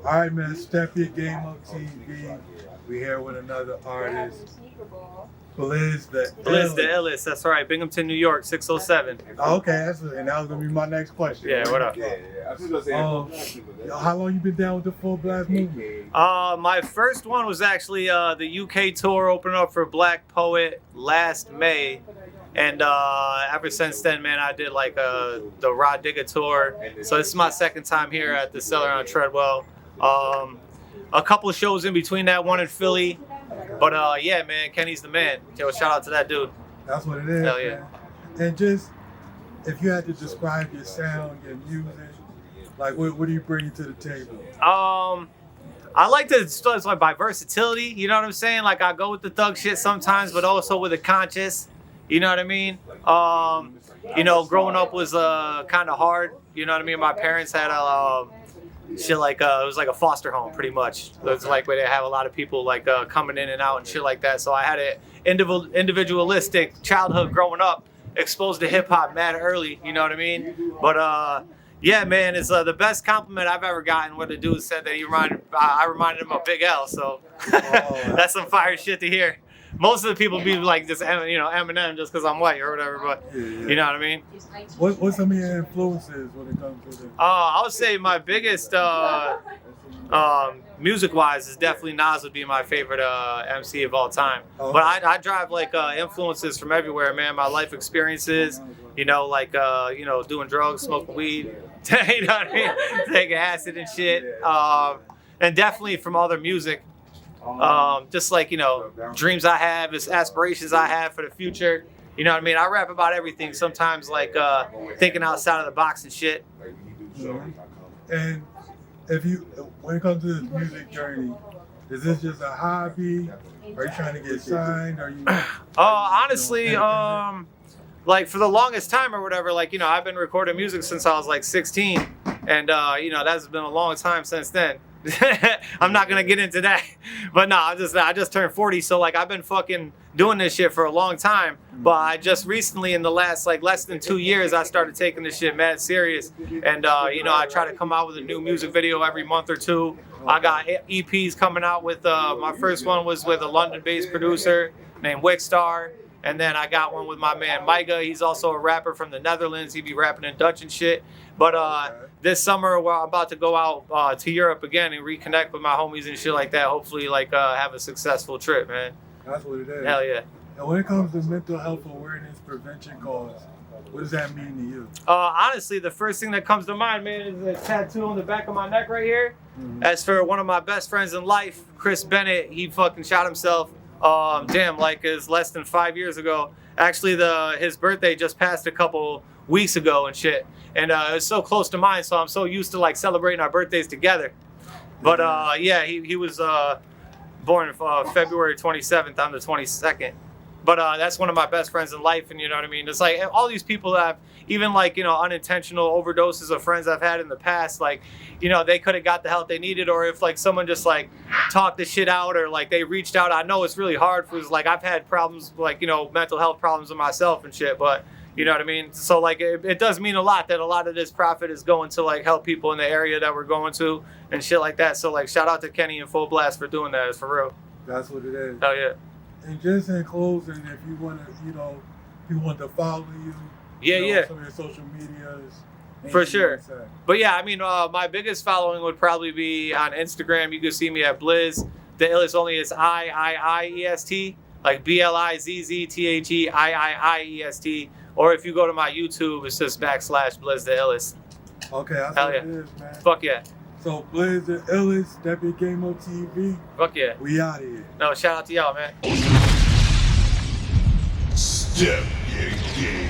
All right, man. Step Your Game Up TV. We here with another artist, Blizz The Blizz The Illest. Illest, that's right. Binghamton, New York, 607. Oh, okay, and that was gonna be my next question. Yeah, what up? How long you been down with the Full Blast movement? My first one was actually the UK tour opening up for Black Poet last May. And ever since then, man, I did like the Rod Digger tour. So this is my second time here at the Cellar on Treadwell. A couple of shows in between that, one in Philly. But yeah, man, Kenny's the man. Yo, shout out to that dude. That's what it is. Hell yeah. Man. And just, if you had to describe your sound, your music, like what do you bring to the table? I like to start like by versatility. You know what I'm saying? Like I go with the thug shit sometimes, but also with the conscious. You know what I mean? You know, growing up was kind of hard. You know what I mean? My parents had a shit like it was like a foster home pretty much. It was like where they have a lot of people like coming in and out and shit like that. So I had an individualistic childhood growing up, exposed to hip hop mad early. You know what I mean? But yeah, man, it's the best compliment I've ever gotten when the dude said that I reminded him of Big L. So that's some fire shit to hear. Most of the people be like just, you know, Eminem just because I'm white or whatever, but you know what I mean? What's some of your influences when it comes to this? I would say my biggest, music-wise, is definitely Nas would be my favorite MC of all time. Oh. But I drive like influences from everywhere, man. My life experiences, you know, like you know, doing drugs, smoking weed, you know what I mean? Taking acid and shit, and definitely from other music. Just like, you know, dreams I have, aspirations I have for the future. You know what I mean? I rap about everything. Sometimes like thinking outside of the box and shit. Mm-hmm. And when it comes to this music journey, is this just a hobby? Are you trying to get signed? Are you? Honestly, like for the longest time or whatever, like, you know, I've been recording music since I was like 16, and you know, that's been a long time since then. I'm not gonna get into that, but no, I just turned 40, so like I've been fucking doing this shit for a long time. But I just recently, in the last like less than 2 years, I started taking this shit mad serious, and you know, I try to come out with a new music video every month or two. I got EPs coming out with my first one was with a London-based producer named Wickstar. And then I got one with my man Micah. He's also a rapper from the Netherlands. He be rapping in Dutch and shit. But this summer, I'm about to go out to Europe again and reconnect with my homies and shit like that. Hopefully, like have a successful trip, man. That's what it is. Hell yeah. And when it comes to mental health awareness prevention cause, what does that mean to you? Honestly, the first thing that comes to mind, man, is a tattoo on the back of my neck right here. Mm-hmm. That's for one of my best friends in life, Chris Bennett. He fucking shot himself. Like it's less than 5 years ago. Actually, his birthday just passed a couple weeks ago and shit. And it was so close to mine, so I'm so used to like celebrating our birthdays together. But yeah, he was born February 27th. I'm the 22nd. But that's one of my best friends in life, and you know what I mean? It's like all these people that have, even like, you know, unintentional overdoses of friends I've had in the past, like, you know, they could have got the help they needed, or if like someone just like talked the shit out, or like they reached out. I know it's really hard for, like, I've had problems, like, you know, mental health problems with myself and shit, but you know what I mean? So like it does mean a lot that a lot of this profit is going to like help people in the area that we're going to and shit like that. So like shout out to Kenny and Full Blast for doing that. It's for real. That's what it is. Hell yeah. And just in closing, if you want to, you know, people want to follow you, yeah, you know, yeah, some of your social medias, for sure. But yeah, I mean, my biggest following would probably be on Instagram. You can see me at Blizz The Illest. Only it's IIIEST, like BLIZZTHEIIIEST. Or if you go to my YouTube, it's just / Blizz The Illest. Okay, that's hell what yeah. it is, man. Fuck yeah. So Blizz The Illest, Step Your Game Up TV. Fuck yeah. We out of here. No, shout out to y'all, man. Step Your Game